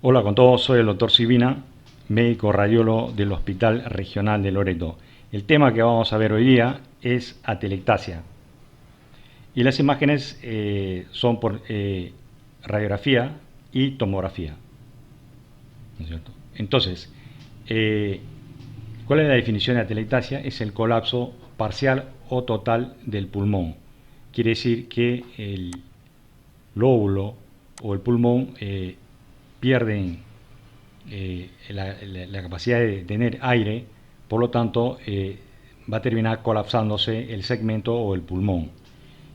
Hola con todos, soy el doctor Sibina, médico radiólogo del Hospital Regional de Loreto. El tema que vamos a ver hoy día es atelectasia. Y las imágenes son por radiografía y tomografía. ¿No es cierto? Entonces, ¿cuál es la definición de atelectasia? Es el colapso parcial o total del pulmón. Quiere decir que el lóbulo o el pulmón pierden la capacidad de tener aire, por lo tanto va a terminar colapsándose el segmento o el pulmón.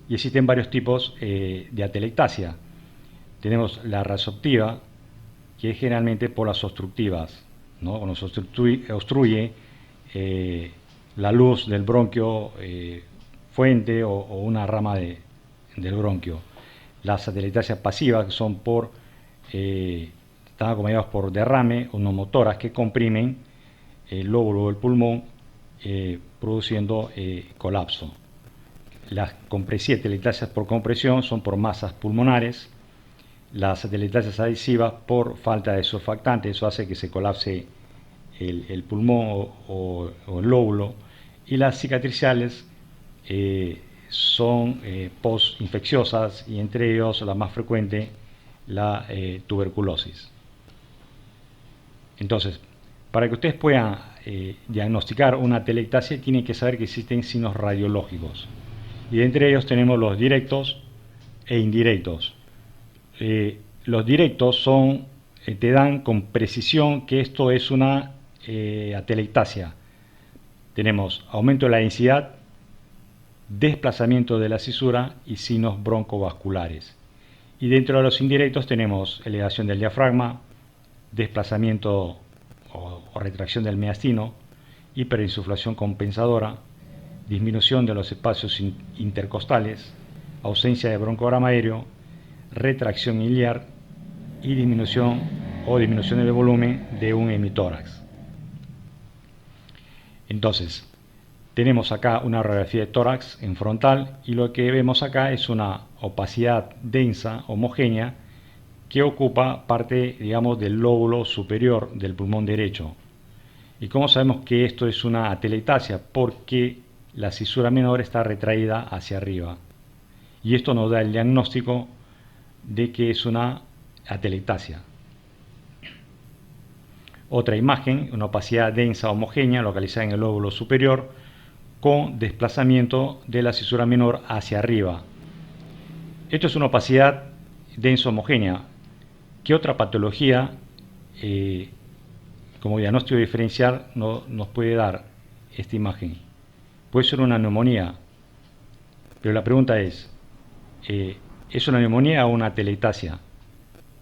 Y existen varios tipos de atelectasia. Tenemos la resorptiva, que es generalmente por las obstructivas, ¿no? Cuando se obstruye la luz del bronquio fuente o una rama del bronquio. Las atelectasias pasivas, que son están acompañadas por derrame o neumotoras que comprimen el lóbulo del pulmón produciendo colapso. Las atelectasias por compresión son por masas pulmonares. Las atelectasias adhesivas por falta de surfactante, eso hace que se colapse el pulmón o el lóbulo. Y las cicatriciales son post-infecciosas, y entre ellos la más frecuente, la tuberculosis. Entonces, para que ustedes puedan diagnosticar una atelectasia, tienen que saber que existen signos radiológicos. Y entre ellos tenemos los directos e indirectos. Los directos te dan con precisión que esto es una atelectasia. Tenemos aumento de la densidad, desplazamiento de la cisura y signos broncovasculares. Y dentro de los indirectos tenemos elevación del diafragma, desplazamiento o retracción del mediastino, hiperinsuflación compensadora, disminución de los espacios intercostales, ausencia de broncograma aéreo, retracción iliar y disminución del volumen de un hemitórax. Entonces, tenemos acá una radiografía de tórax en frontal y lo que vemos acá es una opacidad densa, homogénea, que ocupa parte, digamos, del lóbulo superior del pulmón derecho. ¿Y cómo sabemos que esto es una atelectasia? Porque la cisura menor está retraída hacia arriba. Y esto nos da el diagnóstico de que es una atelectasia. Otra imagen, una opacidad densa homogénea localizada en el lóbulo superior con desplazamiento de la cisura menor hacia arriba. Esto es una opacidad densa homogénea. ¿Qué otra patología como diagnóstico diferencial nos puede dar esta imagen? Puede ser una neumonía, pero la pregunta ¿es una neumonía o una atelectasia?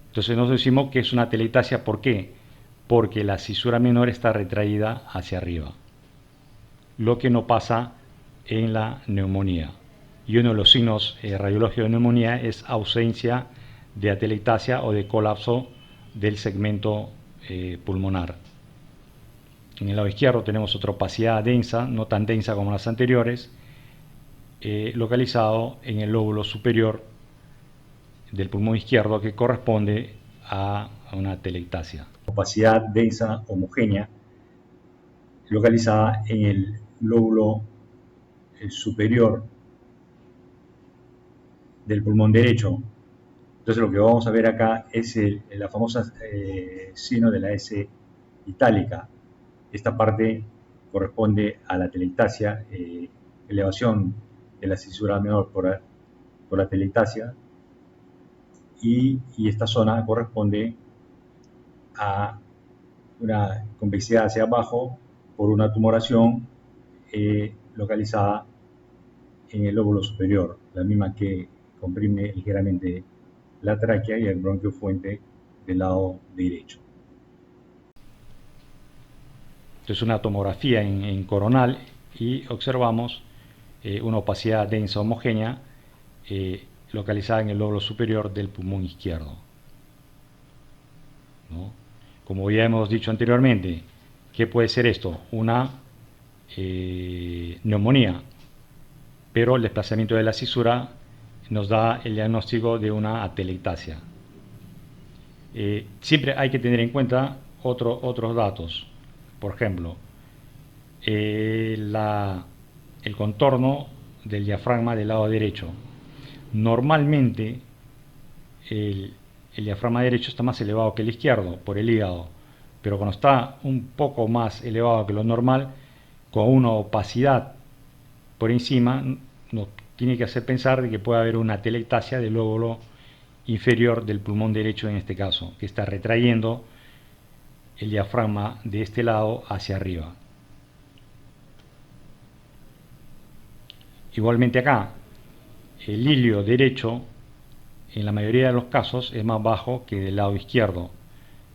Entonces nosotros decimos que es una atelectasia. ¿Por qué? Porque la cisura menor está retraída hacia arriba, lo que no pasa en la neumonía. Y uno de los signos radiológicos de neumonía es ausencia de atelectasia o de colapso del segmento pulmonar. En el lado izquierdo tenemos otra opacidad densa, no tan densa como las anteriores, localizado en el lóbulo superior del pulmón izquierdo, que corresponde a una atelectasia. Opacidad densa homogénea localizada en el lóbulo superior del pulmón derecho. Entonces lo que vamos a ver acá es la famosa signo de la S itálica. Esta parte corresponde a la atelectasia, elevación de la cisura menor por la atelectasia, y esta zona corresponde a una convexidad hacia abajo por una tumoración localizada en el lóbulo superior, la misma que comprime ligeramente la tráquea y el bronquio fuente del lado derecho. Entonces una tomografía en coronal y observamos una opacidad densa homogénea localizada en el lóbulo superior del pulmón izquierdo, ¿no? Como ya hemos dicho anteriormente, ¿qué puede ser esto? Una neumonía, pero el desplazamiento de la cisura nos da el diagnóstico de una atelectasia. Siempre hay que tener en cuenta otros datos. Por ejemplo, el contorno del diafragma del lado derecho. Normalmente el diafragma derecho está más elevado que el izquierdo por el hígado, pero cuando está un poco más elevado que lo normal, con una opacidad por encima, nos tiene que hacer pensar de que puede haber una atelectasia del lóbulo inferior del pulmón derecho en este caso, que está retrayendo el diafragma de este lado hacia arriba. Igualmente acá, el ilio derecho en la mayoría de los casos es más bajo que del lado izquierdo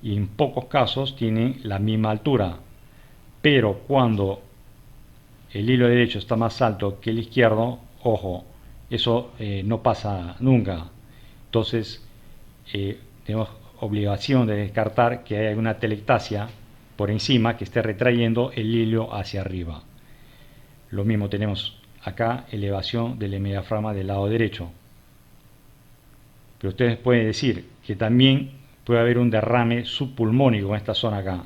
y en pocos casos tiene la misma altura, pero cuando el hilo derecho está más alto que el izquierdo, ojo, eso no pasa nunca. Entonces tenemos obligación de descartar que hay una atelectasia por encima que esté retrayendo el hilo hacia arriba. Lo mismo tenemos acá, elevación del hemidiafragma del lado derecho. Pero ustedes pueden decir que también puede haber un derrame subpulmónico en esta zona acá,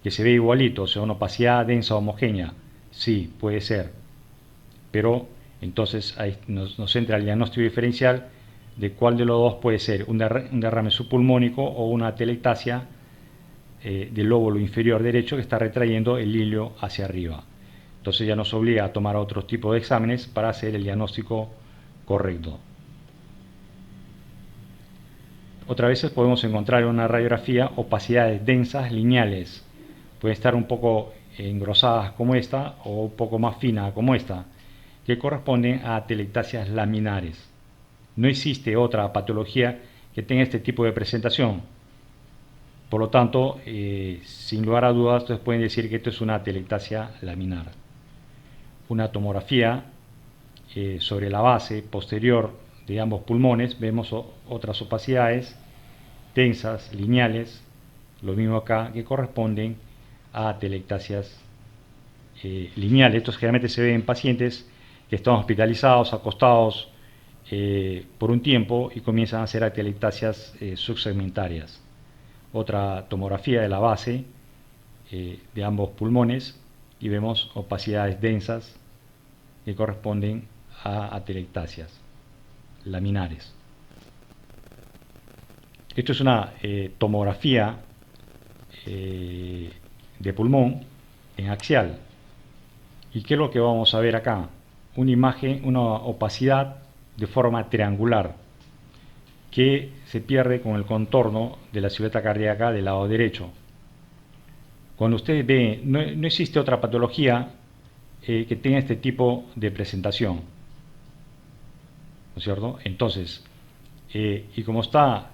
que se ve igualito, o sea, una opacidad densa homogénea. Sí, puede ser. Pero entonces ahí nos entra el diagnóstico diferencial de cuál de los dos puede ser, un derrame subpulmónico o una atelectasia del lóbulo inferior derecho que está retrayendo el ilio hacia arriba. Entonces ya nos obliga a tomar otros tipos de exámenes para hacer el diagnóstico correcto. Otras veces podemos encontrar en una radiografía opacidades densas lineales. Pueden estar un poco engrosadas como esta o un poco más finas como esta, que corresponden a atelectasias laminares. No existe otra patología que tenga este tipo de presentación. Por lo tanto, sin lugar a dudas, ustedes pueden decir que esto es una atelectasia laminar. Una tomografía sobre la base posterior de ambos pulmones, vemos otras opacidades densas, lineales, lo mismo acá, que corresponden a atelectasias lineales. Estos generalmente se ven en pacientes que están hospitalizados, acostados por un tiempo y comienzan a hacer atelectasias subsegmentarias. Otra tomografía de la base de ambos pulmones y vemos opacidades densas que corresponden a atelectasias laminares. Esto es una tomografía de pulmón en axial. ¿Y qué es lo que vamos a ver acá? Una imagen, una opacidad de forma triangular que se pierde con el contorno de la silueta cardíaca del lado derecho. Cuando ustedes ven, no existe otra patología que tenga este tipo de presentación, ¿no es cierto? Entonces, y como está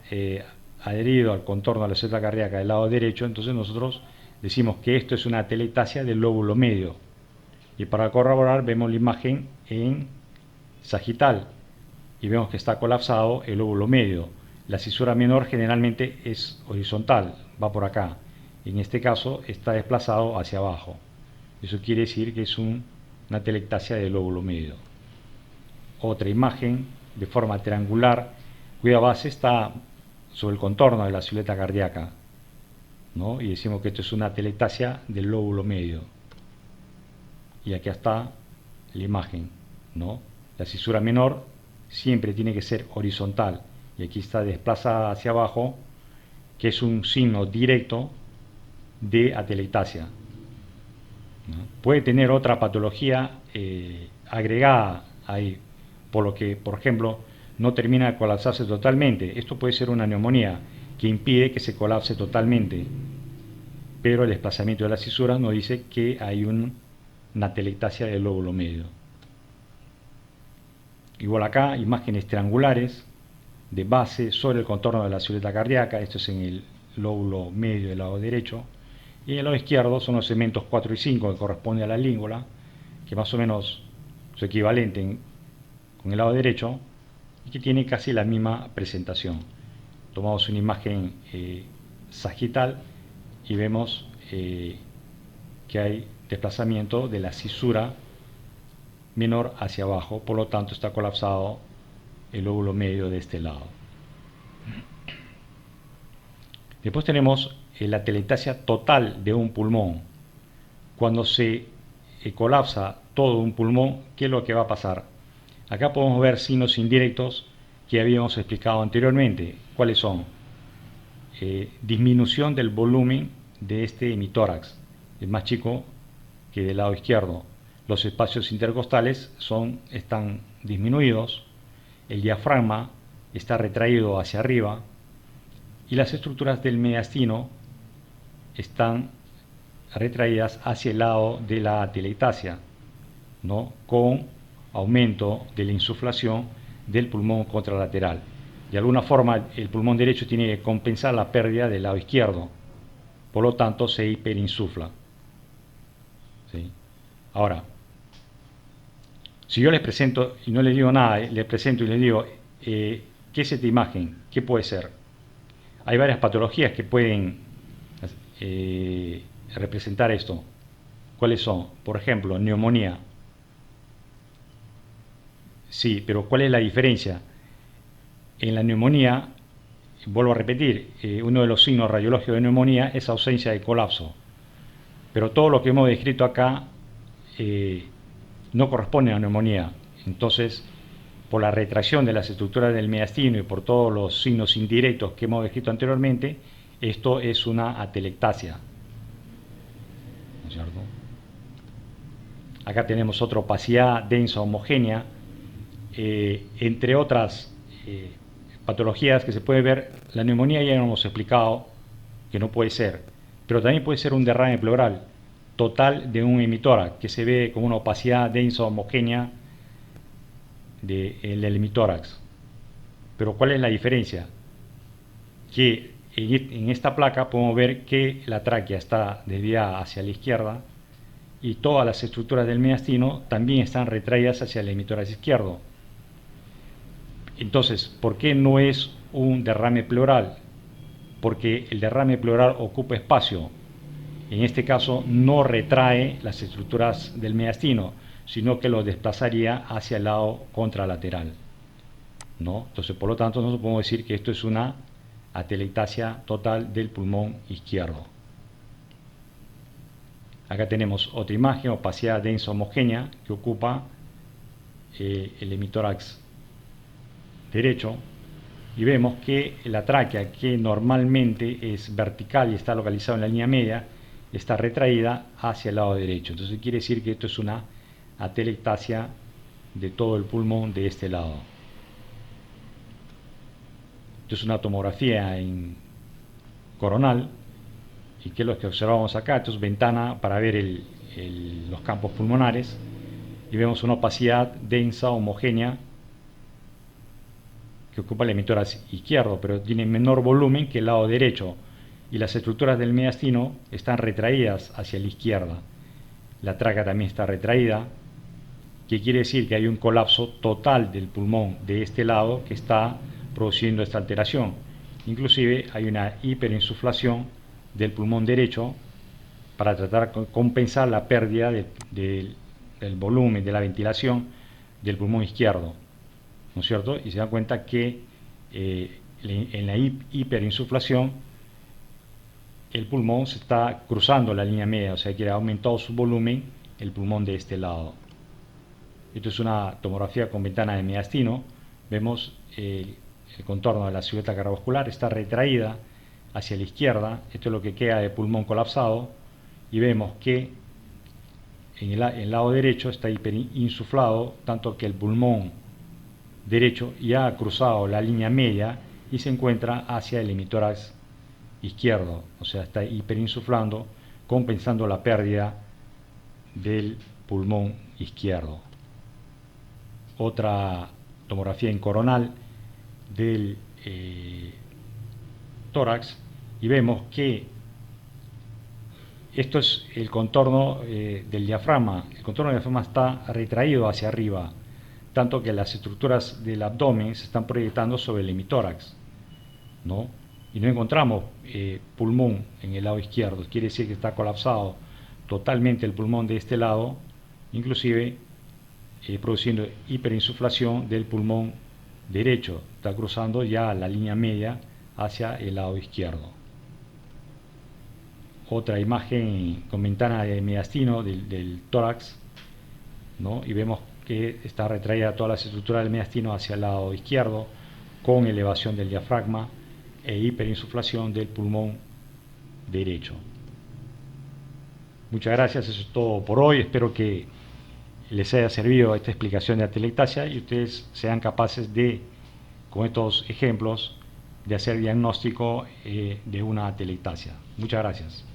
adherido al contorno de la silueta cardíaca del lado derecho, entonces nosotros decimos que esto es una atelectasia del lóbulo medio. Y para corroborar vemos la imagen en sagital y vemos que está colapsado el lóbulo medio. La cisura menor generalmente es horizontal, va por acá. En este caso está desplazado hacia abajo. Eso quiere decir que es una atelectasia del lóbulo medio. Otra imagen de forma triangular, cuya base está sobre el contorno de la silueta cardíaca, ¿no? Y decimos que esto es una atelectasia del lóbulo medio. Y aquí está la imagen, ¿no? La cisura menor siempre tiene que ser horizontal y aquí está desplazada hacia abajo, que es un signo directo de atelectasia, ¿no? Puede tener otra patología agregada ahí, por lo que, por ejemplo, no termina de colapsarse totalmente. Esto puede ser una neumonía que impide que se colapse totalmente, pero el desplazamiento de la cisura nos dice que hay una atelectasia del lóbulo medio. Igual acá, imágenes triangulares de base sobre el contorno de la silueta cardíaca. Esto es en el lóbulo medio del lado derecho. Y en el lado izquierdo son los segmentos 4 y 5 que corresponden a la língula, que más o menos su equivalente con el lado derecho y que tiene casi la misma presentación. Tomamos una imagen sagital y vemos que hay desplazamiento de la cisura menor hacia abajo, por lo tanto está colapsado el lóbulo medio de este lado. Después tenemos la atelectasia total de un pulmón. Cuando se colapsa todo un pulmón, ¿qué es lo que va a pasar? Acá podemos ver signos indirectos que habíamos explicado anteriormente. ¿Cuáles son? Disminución del volumen de este hemitórax, es más chico que del lado izquierdo. Los espacios intercostales están disminuidos, el diafragma está retraído hacia arriba y las estructuras del mediastino están retraídas hacia el lado de la atelectasia, ¿no? Con aumento de la insuflación del pulmón contralateral. De alguna forma, el pulmón derecho tiene que compensar la pérdida del lado izquierdo, por lo tanto se hiperinsufla. ¿Sí? Ahora, si yo les presento y no les digo nada, les presento y les digo, ¿qué es esta imagen? ¿Qué puede ser? Hay varias patologías que pueden representar esto. ¿Cuáles son? Por ejemplo, neumonía. Sí, pero ¿cuál es la diferencia? En la neumonía, vuelvo a repetir, uno de los signos radiológicos de neumonía es ausencia de colapso. Pero todo lo que hemos descrito acá no corresponde a neumonía. Entonces, por la retracción de las estructuras del mediastino y por todos los signos indirectos que hemos descrito anteriormente, esto es una atelectasia. ¿No es cierto? Acá tenemos otra opacidad densa homogénea, entre otras patologías que se puede ver. La neumonía ya hemos explicado que no puede ser, pero también puede ser un derrame pleural total de un hemitórax, que se ve como una opacidad densa homogénea del hemitórax. Pero ¿cuál es la diferencia? Que en esta placa podemos ver que la tráquea está desviada hacia la izquierda y todas las estructuras del mediastino también están retraídas hacia el hemitórax izquierdo. Entonces, ¿por qué no es un derrame pleural? Porque el derrame pleural ocupa espacio. En este caso no retrae las estructuras del mediastino, sino que lo desplazaría hacia el lado contralateral, ¿no? Entonces, por lo tanto, nosotros podemos decir que esto es una atelectasia total del pulmón izquierdo. Acá tenemos otra imagen, opacidad densa homogénea, que ocupa el hemitórax derecho, y vemos que la tráquea, que normalmente es vertical y está localizada en la línea media, está retraída hacia el lado derecho. Entonces quiere decir que esto es una atelectasia de todo el pulmón de este lado. Esto es una tomografía en coronal, y que es lo que observamos acá. Esto es ventana para ver los campos pulmonares, y vemos una opacidad densa homogénea que ocupa el hemitórax izquierdo, pero tiene menor volumen que el lado derecho, y las estructuras del mediastino están retraídas hacia la izquierda. La tráquea también está retraída, que quiere decir que hay un colapso total del pulmón de este lado que está produciendo esta alteración. Inclusive hay una hiperinsuflación del pulmón derecho para tratar de compensar la pérdida del volumen de la ventilación del pulmón izquierdo, ¿no es cierto? Y se dan cuenta que en la hiperinsuflación el pulmón se está cruzando la línea media, o sea que ha aumentado su volumen el pulmón de este lado. Esto es una tomografía con ventana de mediastino. Vemos el contorno de la silueta cardiovascular, está retraída hacia la izquierda. Esto es lo que queda de pulmón colapsado, y vemos que en el lado derecho está hiperinsuflado, tanto que el pulmón derecho ya ha cruzado la línea media y se encuentra hacia el hemitórax izquierdo, o sea, está hiperinsuflando, compensando la pérdida del pulmón izquierdo. Otra tomografía en coronal del tórax, y vemos que esto es el contorno del diafragma. El contorno del diafragma está retraído hacia arriba, tanto que las estructuras del abdomen se están proyectando sobre el hemitórax, ¿no? Y no encontramos pulmón en el lado izquierdo. Quiere decir que está colapsado totalmente el pulmón de este lado, inclusive produciendo hiperinsuflación del pulmón derecho. Está cruzando ya la línea media hacia el lado izquierdo. otra imagen con ventana de mediastino del tórax, ¿no? Y vemos que está retraída toda la estructura del mediastino hacia el lado izquierdo, con elevación del diafragma e hiperinsuflación del pulmón derecho. Muchas gracias, eso es todo por hoy. Espero que les haya servido esta explicación de atelectasia y ustedes sean capaces de, con estos ejemplos, de hacer diagnóstico de una atelectasia. Muchas gracias.